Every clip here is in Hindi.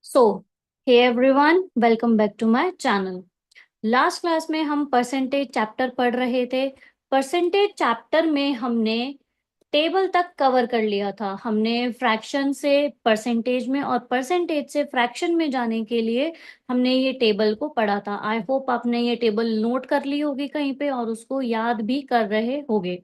So hey everyone, welcome back to my channel. Last class में हम परसेंटेज चैप्टर पढ़ रहे थे। परसेंटेज चैप्टर में हमने टेबल तक कवर कर लिया था। हमने फ्रैक्शन से परसेंटेज में और परसेंटेज से फ्रैक्शन में जाने के लिए हमने ये टेबल को पढ़ा था। आई होप आपने ये टेबल नोट कर ली होगी कहीं पे और उसको याद भी कर रहे होगे।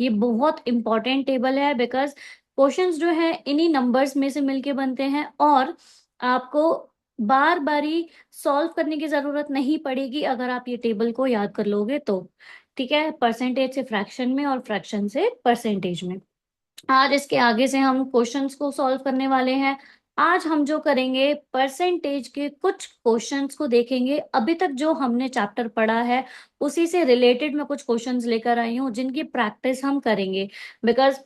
ये बहुत इंपॉर्टेंट टेबल है बिकॉज क्वेश्चंस जो है इन्हीं नंबर्स में से मिलके बनते हैं और आपको बार बारी सॉल्व करने की जरूरत नहीं पड़ेगी अगर आप ये टेबल को याद कर लोगे तो। ठीक है, परसेंटेज से फ्रैक्शन में और फ्रैक्शन से परसेंटेज में। आज इसके आगे से हम क्वेश्चंस को सॉल्व करने वाले हैं। आज हम जो करेंगे परसेंटेज के कुछ क्वेश्चंस को देखेंगे। अभी तक जो हमने चैप्टर पढ़ा है उसी से रिलेटेड मैं कुछ क्वेश्चंस लेकर आई हूँ जिनकी प्रैक्टिस हम करेंगे। बिकॉज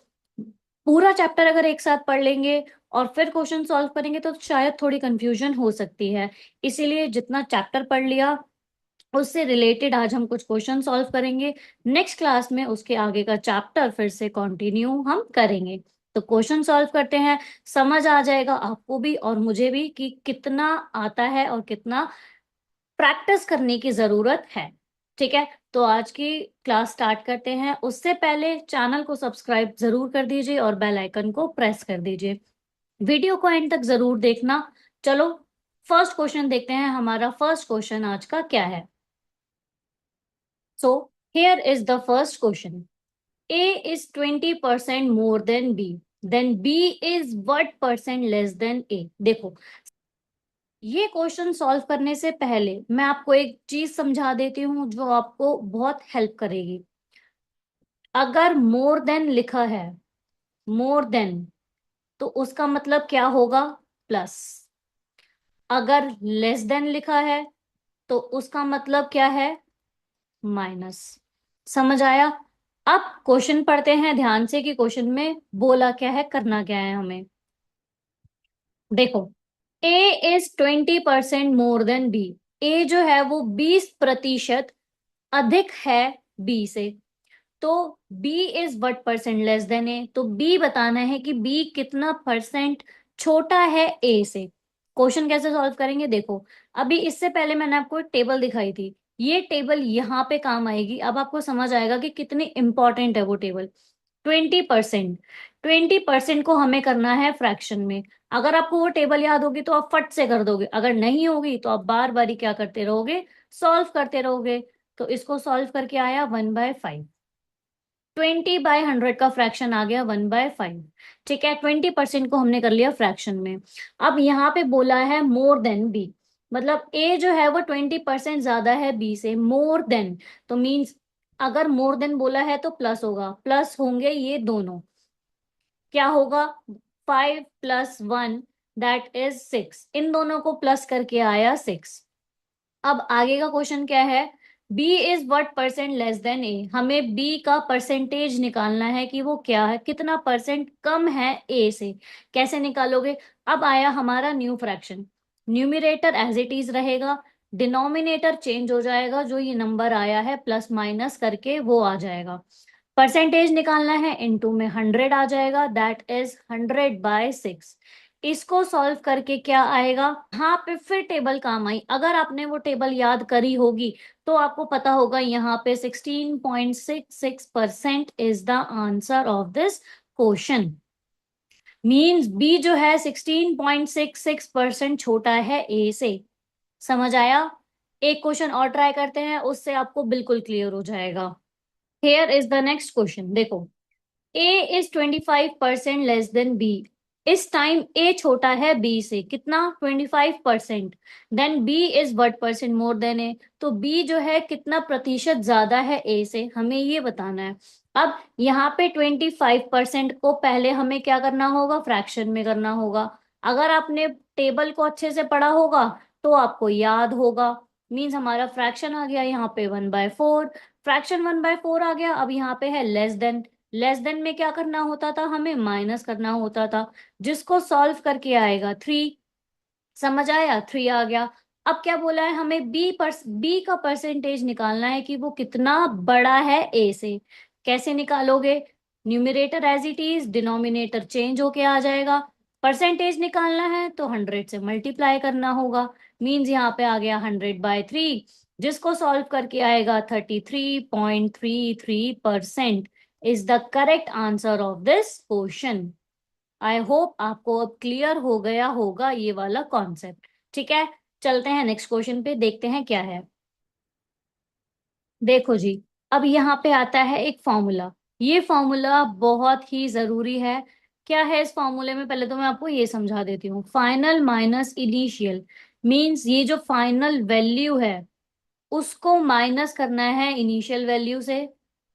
पूरा चैप्टर अगर एक साथ पढ़ लेंगे और फिर क्वेश्चन सॉल्व करेंगे तो शायद थोड़ी कंफ्यूजन हो सकती है। इसीलिए जितना चैप्टर पढ़ लिया उससे रिलेटेड आज हम कुछ क्वेश्चन सॉल्व करेंगे। नेक्स्ट क्लास में उसके आगे का चैप्टर फिर से कंटिन्यू हम करेंगे। तो क्वेश्चन सॉल्व करते हैं। समझ आ जाएगा आपको भी और मुझे भी कि कितना आता है और कितना प्रैक्टिस करने की जरूरत है। ठीक है, तो आज की क्लास स्टार्ट करते हैं। उससे पहले चैनल को सब्सक्राइब जरूर कर दीजिए और बेल आइकन को प्रेस कर दीजिए। वीडियो को एंड तक जरूर देखना। चलो फर्स्ट क्वेश्चन देखते हैं। हमारा फर्स्ट क्वेश्चन आज का क्या है। So here is the first question. A is 20% more than B. Then B is what percent less than A? देखो, ये क्वेश्चन सॉल्व करने से पहले मैं आपको एक चीज समझा देती हूँ जो आपको बहुत हेल्प करेगी। अगर मोर देन लिखा है, मोर देन, तो उसका मतलब क्या होगा? प्लस। अगर लेस देन लिखा है तो उसका मतलब क्या है? माइनस। समझ आया? अब क्वेश्चन पढ़ते हैं ध्यान से कि क्वेश्चन में बोला क्या है, करना क्या है हमें। देखो, A is 20% more than B. A जो है वो 20% अधिक है बी से। तो B is what percent less than A, तो बी बताना है कि बी कितना परसेंट छोटा है ए से। क्वेश्चन कैसे सॉल्व करेंगे? देखो, अभी इससे पहले मैंने आपको एक टेबल दिखाई थी। ये टेबल यहाँ पे काम आएगी। अब आपको समझ आएगा कि कितनी इंपॉर्टेंट है वो टेबल। 20%, 20% को हमें करना है फ्रैक्शन में। अगर आपको वो टेबल याद होगी तो आप फट से कर दोगे, अगर नहीं होगी तो आप बार बारी क्या करते रहोगे? सॉल्व करते रहोगे। तो इसको सॉल्व करके आया 1/5। 20/100 का फ्रैक्शन आ गया 1/5। ठीक है, 20% को हमने कर लिया फ्रैक्शन में। अब यहाँ पे बोला है मोर देन बी, मतलब ए जो है वो 20% ज्यादा है बी से। मोर देन तो मीन्स अगर मोर देन बोला है तो प्लस होगा, प्लस होंगे ये दोनों। क्या होगा? 5 + 1 दैट इज 6। इन दोनों को प्लस करके आया 6। अब आगे का क्वेश्चन क्या है? B is what percent less than A. हमें B का परसेंटेज निकालना है कि वो क्या है, कितना परसेंट कम है A से। कैसे निकालोगे? अब आया हमारा new fraction. Numerator as it is रहेगा, डिनोमिनेटर चेंज हो जाएगा। जो ये नंबर आया है प्लस माइनस करके वो आ जाएगा। परसेंटेज निकालना है, इनटू में 100 आ जाएगा, दैट इज 100/6। इसको सॉल्व करके क्या आएगा? यहाँ पे फिर टेबल काम आई। अगर आपने वो टेबल याद करी होगी तो आपको पता होगा यहाँ पे 16.66% is the answer of this question. Means B जो है 16.66% छोटा है ए से। समझ आया? एक क्वेश्चन और ट्राई करते हैं, उससे आपको बिल्कुल क्लियर हो जाएगा। Here is the next question. देखो, A is 25% less than B। इस टाइम A छोटा है B से, कितना? 25%। Then B is what percent more than A, तो B जो है कितना प्रतिशत ज्यादा है A से, हमें ये बताना है। अब यहाँ पे 25% को पहले हमें क्या करना होगा? फ्रैक्शन में करना होगा। अगर आपने टेबल को अच्छे से पढ़ा होगा तो आपको याद होगा। मीन्स हमारा फ्रैक्शन आ गया यहाँ पे 1/4। फ्रैक्शन 1/4 आ गया। अब यहाँ पे है लेस देन। लेस देन में क्या करना होता था? हमें माइनस करना होता था, जिसको सॉल्व करके आएगा 3। समझ आया? 3 आ गया। अब क्या बोला है? हमें बी का परसेंटेज निकालना है कि वो कितना बड़ा है ए से। कैसे निकालोगे? Numerator as it is, denominator change होके आ जाएगा। परसेंटेज निकालना है तो 100 से मल्टीप्लाई करना होगा। मीन्स यहाँ पे आ गया 100/3, जिसको सॉल्व करके आएगा 33.33% is the correct answer of this question. I hope आपको अब क्लियर हो गया होगा ये वाला कॉन्सेप्ट। ठीक है, चलते हैं नेक्स्ट क्वेश्चन पे, देखते हैं क्या है। देखो जी, अब यहाँ पे आता है एक फॉर्मूला। ये फॉर्मूला बहुत ही जरूरी है। क्या है इस फॉर्मूले में, पहले तो मैं आपको ये समझा देती हूँ। फाइनल माइनस इनिशियल मींस ये जो फाइनल वैल्यू है उसको माइनस करना है इनिशियल वैल्यू से,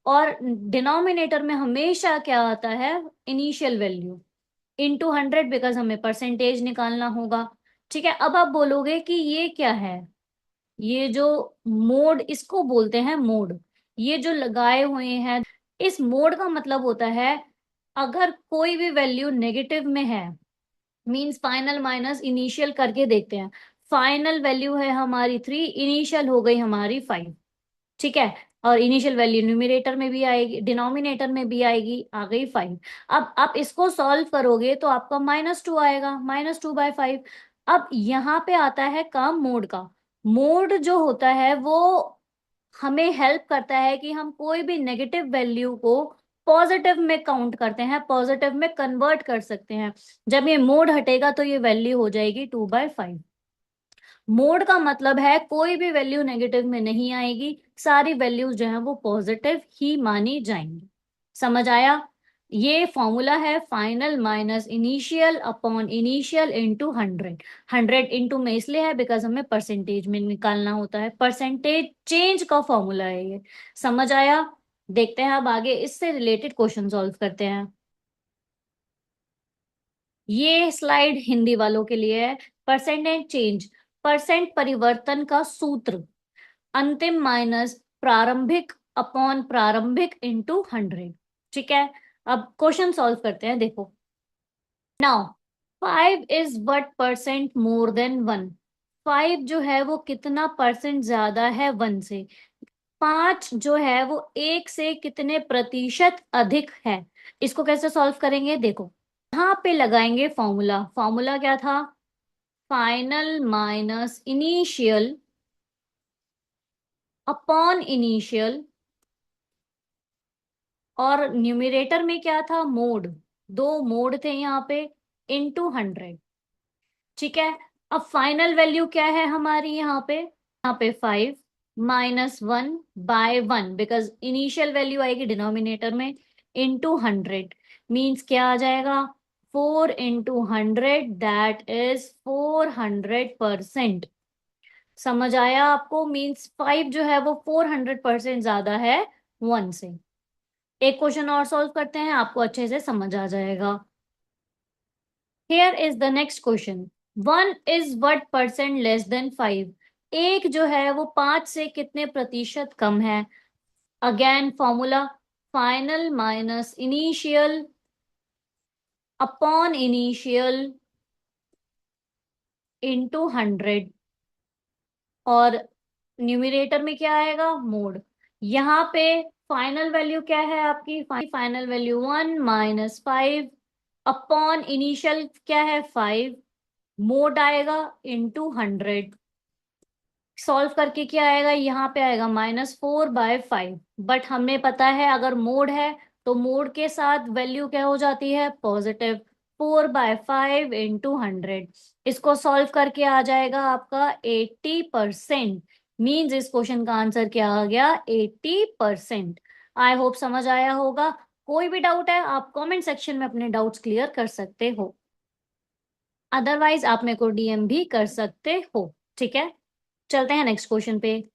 और डिनोमिनेटर में हमेशा क्या आता है, इनिशियल वैल्यू इनटू 100, बिकॉज हमें परसेंटेज निकालना होगा। ठीक है, अब आप बोलोगे कि ये क्या है, ये जो मोड इसको बोलते हैं मोड। ये जो लगाए हुए हैं, इस मोड का मतलब होता है अगर कोई भी वैल्यू नेगेटिव में है, मींस फाइनल माइनस इनिशियल करके देखते हैं। फाइनल वैल्यू है हमारी 3, इनिशियल हो गई हमारी 5। ठीक है, और इनिशियल वैल्यू न्यूमरेटर में भी आएगी, डिनोमिनेटर में भी आएगी, आ गई 5। अब आप इसको सॉल्व करोगे तो आपका -2 आएगा, -2/5। अब यहाँ पे आता है काम मोड का। मोड जो होता है वो हमें हेल्प करता है कि हम कोई भी नेगेटिव वैल्यू को पॉजिटिव में काउंट करते हैं, पॉजिटिव में कन्वर्ट कर सकते हैं। जब ये मोड हटेगा तो ये वैल्यू हो जाएगी 2/5। मोड का मतलब है कोई भी वैल्यू नेगेटिव में नहीं आएगी, सारी वैल्यूज जो है वो पॉजिटिव ही मानी जाएंगी। समझ आया? ये फॉर्मूला है final minus initial upon initial into 100। 100 into में इसलिए है बिकॉज हमें परसेंटेज में निकालना होता है, परसेंटेज चेंज का फॉर्मूला है ये। समझ आया? देखते हैं अब आगे इससे रिलेटेड क्वेश्चन सॉल्व करते हैं। ये स्लाइड हिंदी वालों के लिए है। परसेंटेज चेंज, परसेंट परिवर्तन का सूत्र अंतिम माइनस प्रारंभिक अपॉन प्रारंभिक इंटू 100। ठीक है, अब क्वेश्चन सॉल्व करते हैं, देखो। Now 5 is what percent more then 1। 5 जो है वो कितना परसेंट ज्यादा है 1 से। 5 जो है वो 1 से कितने प्रतिशत अधिक है। इसको कैसे सॉल्व करेंगे, देखो। यहाँ पे लगाएंगे फॉर्मूला। फॉर्मूला क्या था, final minus initial upon initial, और न्यूमरेटर में क्या था, मोड। दो मोड थे यहाँ पे, इनटू 100। ठीक है, अब फाइनल वैल्यू क्या है हमारी यहाँ पे 5 -1/1, बिकॉज इनिशियल वैल्यू आएगी डिनोमिनेटर में, इनटू 100। मीन्स क्या आ जाएगा, 4 × 100, दैट इज 400%। समझ आया आपको? मीन्स 5 जो है वो 400% ज्यादा है 1 से। एक क्वेश्चन और सॉल्व करते हैं, आपको अच्छे से समझ आ जाएगा। Here is the next question. 1 is what percent less then 5। एक जो है वो 5 से कितने प्रतिशत कम है। Again formula, final minus initial upon initial into 100, और न्यूमरेटर में क्या आएगा, मोड। यहाँ पे फाइनल वैल्यू क्या है आपकी, फाइनल वैल्यू 1 -5 अपॉन इनिशियल क्या है 5, मोड आएगा इंटू 100। सॉल्व करके क्या आएगा, यहाँ पे आएगा -4/5। बट हमें पता है अगर मोड है तो मोड के साथ वैल्यू क्या हो जाती है, पॉजिटिव। 4/5 इंटू 100, इसको सॉल्व करके आ जाएगा आपका 80%। मीन्स इस क्वेश्चन का आंसर क्या आ गया, 80%। आई होप समझ आया होगा। कोई भी डाउट है आप कमेंट सेक्शन में अपने डाउट्स क्लियर कर सकते हो, अदरवाइज आप मेरे को डीएम भी कर सकते हो। ठीक है, चलते हैं नेक्स्ट क्वेश्चन पे।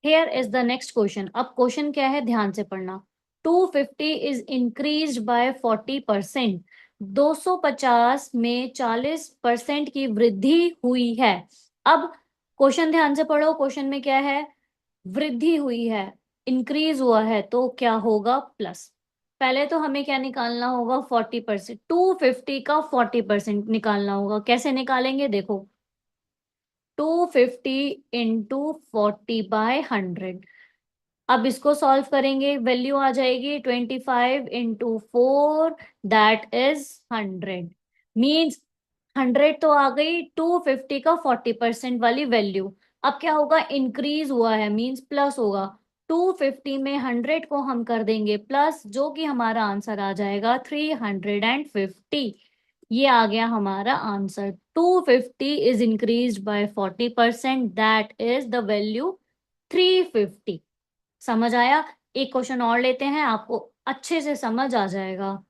Here is the next question. अब क्वेश्चन क्या है, ध्यान से पढ़ना। 250 इज इंक्रीज बाय 40%। 250 में 40% की वृद्धि हुई है। अब क्वेश्चन ध्यान से पढ़ो, क्वेश्चन में क्या है, वृद्धि हुई है, इंक्रीज हुआ है, तो क्या होगा, प्लस। पहले तो हमें क्या निकालना होगा, 40%। 250 का 40% निकालना होगा। कैसे निकालेंगे, देखो। 250 इंटू 40/100। अब इसको सॉल्व करेंगे, वैल्यू आ जाएगी 25 इंटू 4, दैट इज 100। मीन्स 100 तो आ गई, 250 का 40% वाली वैल्यू। अब क्या होगा, इंक्रीज हुआ है मीन्स प्लस होगा। 250 में 100 को हम कर देंगे प्लस, जो कि हमारा आंसर आ जाएगा 350। ये आ गया हमारा answer. 250 is increase by 40%, that is the value 350। समझ आया? एक क्वेश्चन और लेते हैं, आपको अच्छे से समझ आ जाएगा।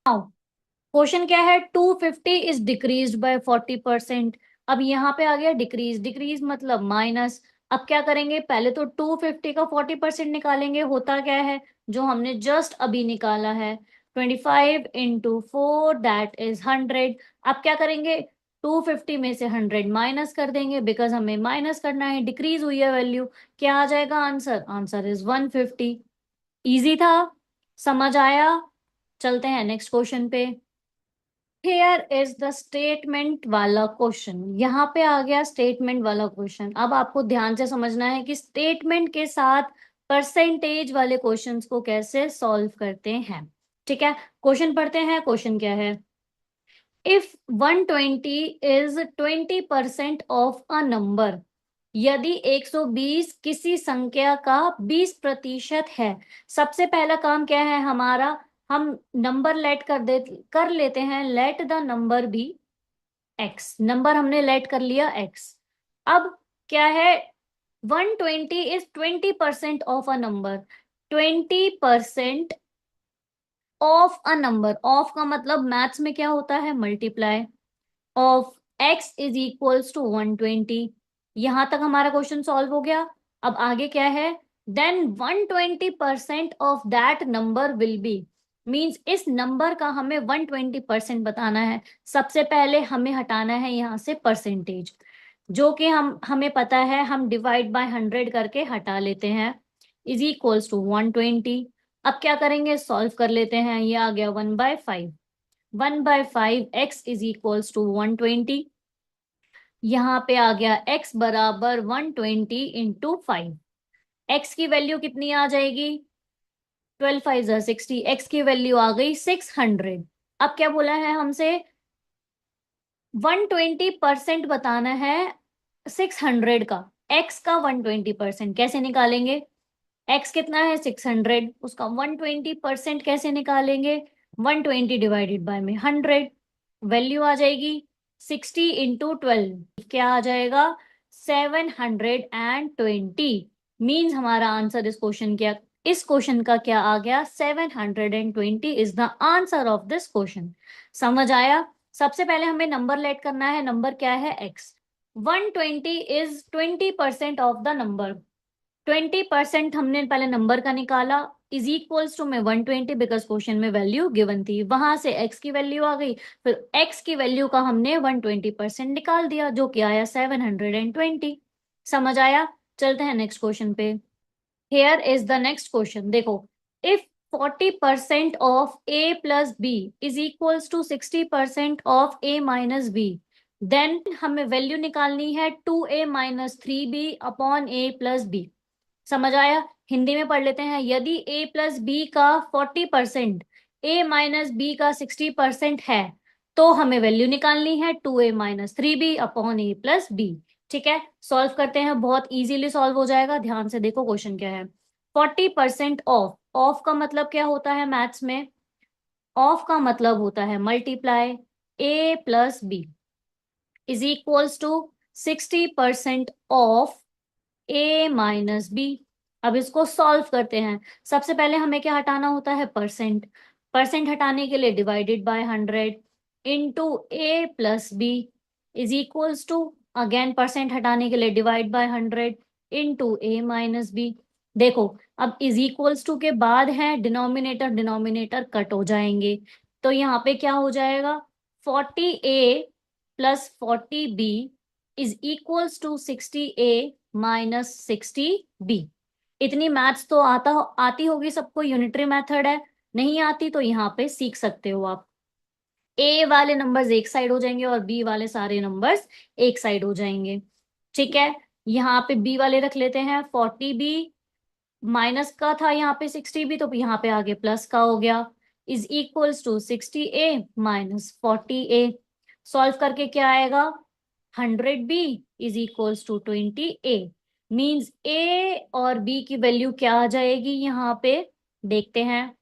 क्वेश्चन क्या है, 250 इज डिक्रीज बाय 40%। अब यहाँ पे आ गया डिक्रीज, डिक्रीज मतलब माइनस। अब क्या करेंगे, पहले तो 250 का 40% निकालेंगे, होता क्या है जो हमने जस्ट अभी निकाला है, 25 × 4 दैट इज 100। अब क्या करेंगे, 250 में से 100 माइनस कर देंगे, बिकॉज हमें माइनस करना है, डिक्रीज हुई है वैल्यू। क्या आ जाएगा आंसर, आंसर इज 150। इजी था, समझ आया? चलते हैं नेक्स्ट क्वेश्चन पे। हेयर इज द स्टेटमेंट वाला क्वेश्चन। यहाँ पे आ गया स्टेटमेंट वाला क्वेश्चन। अब आपको ध्यान से समझना है कि स्टेटमेंट के साथ परसेंटेज वाले क्वेश्चंस को कैसे सॉल्व करते हैं। ठीक है, क्वेश्चन पढ़ते हैं। क्वेश्चन क्या है, if 120 is 20% of a number, यदि 120 किसी संख्या का 20% है। सबसे पहला काम क्या है हमारा, हम नंबर लेट कर लेते हैं, let the number be x. नंबर हमने लेट कर लिया एक्स। अब क्या है, 120 is 20% of a number. 20% of a number, of का मतलब मैथ्स में क्या होता है, multiply of x is equals to 120। यहां तक हमारा क्वेश्चन सॉल्व हो गया। अब आगे क्या है, then 120% of that number will be, means इस नंबर का हमें 120% बताना है। सबसे पहले हमें हटाना है यहाँ से परसेंटेज, जो कि हमें पता है, हम डिवाइड बाय 100 करके हटा लेते हैं, इज इक्वल्स टू 120। अब क्या करेंगे, सॉल्व कर लेते हैं। ये आ गया 1/5। 1/5 x इज इक्वल्स टू 120। यहाँ पे आ गया x बराबर 120 इंटू 5। x की वैल्यू कितनी आ जाएगी, 12×5 = 60। x की वैल्यू आ गई 600। अब क्या बोला है हमसे, 120% बताना है 600 का। x का 120% कैसे निकालेंगे, x कितना है 600, उसका 120% कैसे निकालेंगे, 120 डिवाइडेड बाय में 100। वैल्यू आ जाएगी 60 × 12, क्या आ जाएगा 720। मीन्स हमारा आंसर इस क्वेश्चन का क्या आ गया, 720 is the answer of this question. समझ आया? सबसे पहले हमें नंबर लेट करना है, नंबर क्या है x। 120 is 20% of the number. 20% हमने पहले नंबर का निकाला, इज इक्वल्स टू में 120, बिकॉज क्वेश्चन में वैल्यू गिवन थी, वहां से x की वैल्यू आ गई, फिर x की वैल्यू का हमने 120% निकाल दिया, जो कि आया 720। समझ आया? चलते हैं नेक्स्ट क्वेश्चन पे। Here is the next question. देखो, if 40% of a plus B is equals to 60% of a minus b, then हमें वैल्यू निकालनी है 2a - 3b upon a plus B. समझ आया? हिंदी में पढ़ लेते हैं। यदि a प्लस बी का 40%, a माइनस बी का 60% है, तो हमें वैल्यू निकालनी है 2a - 3b upon a plus B. ठीक है, सॉल्व करते हैं, बहुत इजीली सॉल्व हो जाएगा। ध्यान से देखो क्वेश्चन क्या है। 40% ऑफ, ऑफ का मतलब क्या होता है मैथ्स में, ऑफ का मतलब होता है multiply, a plus B is equals to 60% of a minus B. अब इसको सॉल्व करते हैं। सबसे पहले हमें क्या हटाना होता है, परसेंट। परसेंट हटाने के लिए divided by 100 into a plus B is equals to, again percent हटाने के लिए divide by 100 into a minus B. देखो, अब इज इक्वल्स टू के बाद है डिनोमिनेटर डिनोमिनेटर कट हो जाएंगे, तो यहाँ पे क्या हो जाएगा, 40a plus 40b is equals to 60a minus 60b। इतनी मैथ्स तो आती होगी सबको, यूनिटरी मेथड है। नहीं आती तो यहाँ पे सीख सकते हो आप। ए वाले नंबर्स एक साइड हो जाएंगे और बी वाले सारे नंबर्स एक साइड हो जाएंगे। ठीक है, यहाँ पे बी वाले रख लेते हैं, 40b माइनस का था यहाँ पे 60b, तो यहाँ पे आगे प्लस का हो गया, is equals to 60a - 40a। Solve करके क्या आएगा, 100b is equals to 20a। Means a और b की वैल्यू क्या आ जाएगी यहाँ पे, देखते हैं।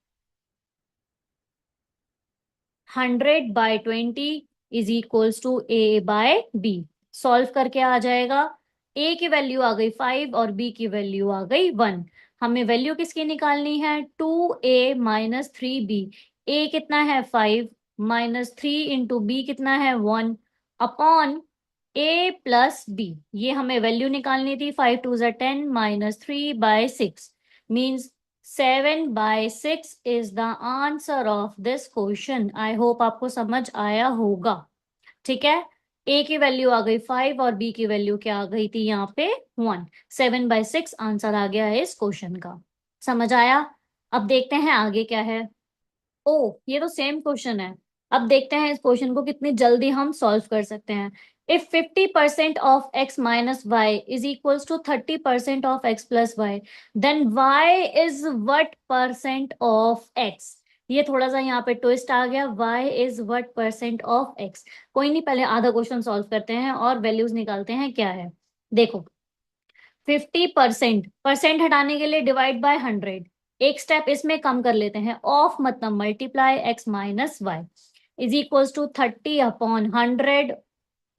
100/20 is equals to a/b। Solve करके आ जाएगा, a की वैल्यू आ गई 5 और b की वैल्यू आ गई 1। हमें वैल्यू किसकी निकालनी है, 2a माइनस 3b। a कितना है 5, माइनस 3 इंटू b कितना है 1, अपॉन a प्लस b। ये हमें वैल्यू निकालनी थी, 5 2 ज़ा 10 minus 3/6 means 7/6 is the answer of this question. I hope आपको समझ आया होगा। ठीक है, a की वैल्यू आ गई 5 और b की वैल्यू क्या आ गई थी यहाँ पे 1। 7/6 आंसर आ गया है इस क्वेश्चन का। समझ आया। अब देखते हैं आगे क्या है। ओ, ये तो सेम क्वेश्चन है। अब देखते हैं इस क्वेश्चन को कितनी जल्दी हम सॉल्व कर सकते हैं। If 50% of x minus y is equals to 30% of x plus y, then y is what percent of x। ये थोड़ा सा यहाँ पे ट्विस्ट आ गया, y is what percent of x। कोई नहीं, पहले आधा क्वेश्चन सॉल्व करते हैं और वैल्यूज निकालते हैं क्या है। देखो, 50%, परसेंट हटाने के लिए डिवाइड बाय 100। एक स्टेप इसमें कम कर लेते हैं, ऑफ मतलब multiply x minus y is equals to 30/100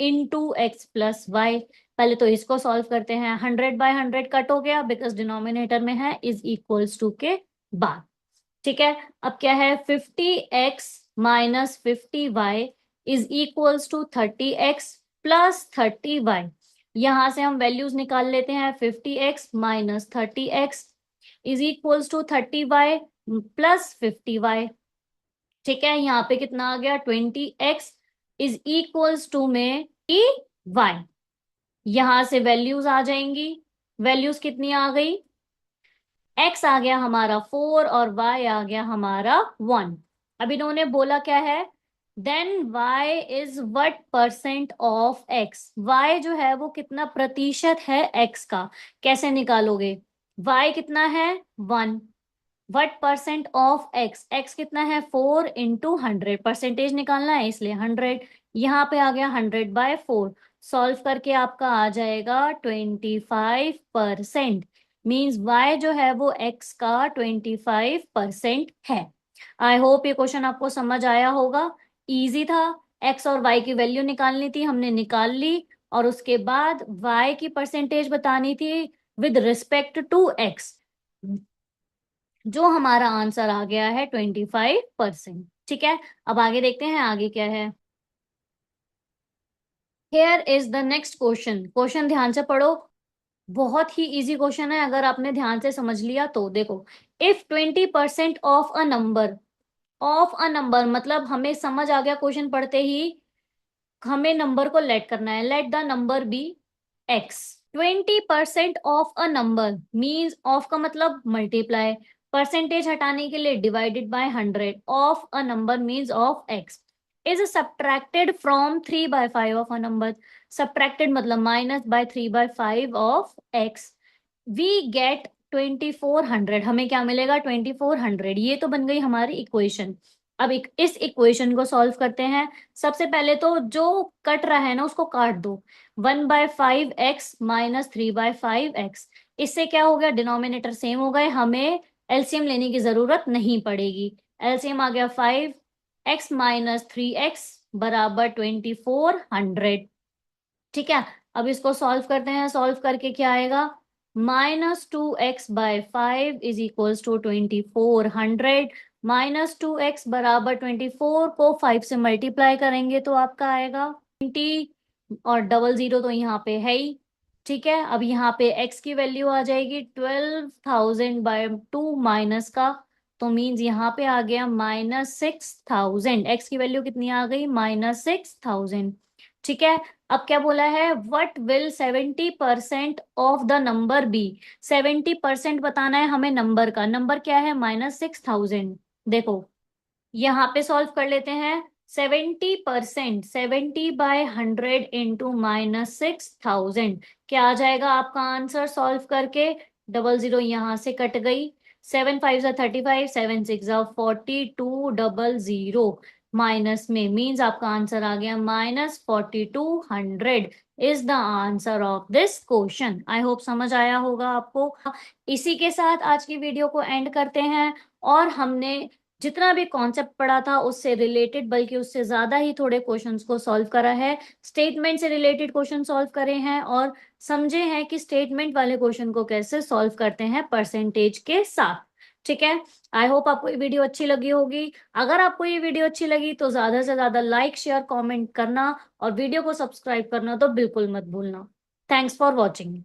into x plus y. पहले तो इसको सॉल्व करते हैं, 100/100 कट हो गया बिकॉज डिनोमिनेटर में है इज इक्वल्स टू के बाद। ठीक है, अब क्या है, 50x minus 50y is equals to 30x plus 30y। यहां से हम वैल्यूज निकाल लेते हैं, 50x minus 30x is equals to 30y plus 50y। ठीक है, यहाँ पे कितना आ गया, 20x इज इक्वल्स टू में y। यहां से वैल्यूज आ जाएंगी, वैल्यूज कितनी आ गई, x आ गया हमारा 4 और y आ गया हमारा 1। अब इन्होंने बोला क्या है, then y is what percent of x। y जो है वो कितना प्रतिशत है x का। कैसे निकालोगे, y कितना है 1, what percent of x, x कितना है 4 इंटू 100, परसेंटेज निकालना है इसलिए 100। यहाँ पे आ गया 100/4। सॉल्व करके आपका आ जाएगा 25%। मीन्स y जो है वो x का 25% है। आई होप ये क्वेश्चन आपको समझ आया होगा। इजी था, x और y की वैल्यू निकालनी थी, हमने निकाल ली। और उसके बाद y की परसेंटेज बतानी थी विद रिस्पेक्ट टू x, जो हमारा आंसर आ गया है 25%। ठीक है, अब आगे देखते हैं आगे क्या है। Hair is the next question. Question ध्यान से पढ़ो, बहुत ही इजी क्वेश्चन है अगर आपने ध्यान से समझ लिया तो। देखो, इफ 20% ऑफ अ नंबर मतलब हमें समझ आ गया क्वेश्चन पढ़ते ही, हमें नंबर को लेट करना है, let the number be x. 20% of a number means of का मतलब मल्टीप्लाई, परसेंटेज हटाने के लिए divided by 100, of a number means of x is subtracted from 3/5 of a number. Subtracted मतलब minus by 3/5 of x. We get 2400। हमें क्या मिलेगा, 2400। ये तो बन गई हमारी इक्वेशन। अब इस इक्वेशन को सॉल्व करते हैं। सबसे पहले तो जो कट रहा है ना उसको काट दो, 1/5x माइनस 3/5x। इससे क्या हो गया, डिनोमिनेटर सेम हो गए, हमें एलसीएम लेने की जरूरत नहीं पड़ेगी। एलसीएम आ गया 5x माइनस 3x बराबर 2400। ठीक है, अब इसको सॉल्व करते हैं। सॉल्व करके क्या आएगा, -2x/5 is equals to 2400। -2x बराबर 24 को 5 से मल्टीप्लाई करेंगे तो आपका आएगा 20, और डबल जीरो तो यहाँ पे है ही। ठीक है, अब यहाँ पे x की वैल्यू आ जाएगी 12,000/2 माइनस का, तो मीन्स यहाँ पे आ गया -6000। x की वैल्यू कितनी आ गई, -6000। ठीक है, अब क्या बोला है, what will 70% of the number be. 70% बताना है हमें नंबर का, नंबर क्या है -6000। देखो, यहाँ पे सॉल्व कर लेते हैं। 70%, 70/100 इंटू -6000 क्या आ जाएगा आपका आंसर सॉल्व करके, डबल जीरो यहाँ से कट गई, 7 5 35, 7 6 42, 200। माइनस में मीन्स आपका आंसर आ गया -4200 is the answer of this question. I hope समझ आया होगा आपको। इसी के साथ आज की वीडियो को एंड करते हैं। और हमने जितना भी कॉन्सेप्ट पढ़ा था उससे रिलेटेड, बल्कि उससे ज्यादा ही थोड़े क्वेश्चंस को सॉल्व करा है, स्टेटमेंट से रिलेटेड क्वेश्चन सॉल्व करे हैं और समझे हैं कि स्टेटमेंट वाले क्वेश्चन को कैसे सॉल्व करते हैं परसेंटेज के साथ। ठीक है, आई होप आपको ये वीडियो अच्छी लगी होगी। अगर आपको ये वीडियो अच्छी लगी तो ज्यादा से ज्यादा लाइक शेयर कमेंट करना और वीडियो को सब्सक्राइब करना तो बिल्कुल मत भूलना। Thanks for watching.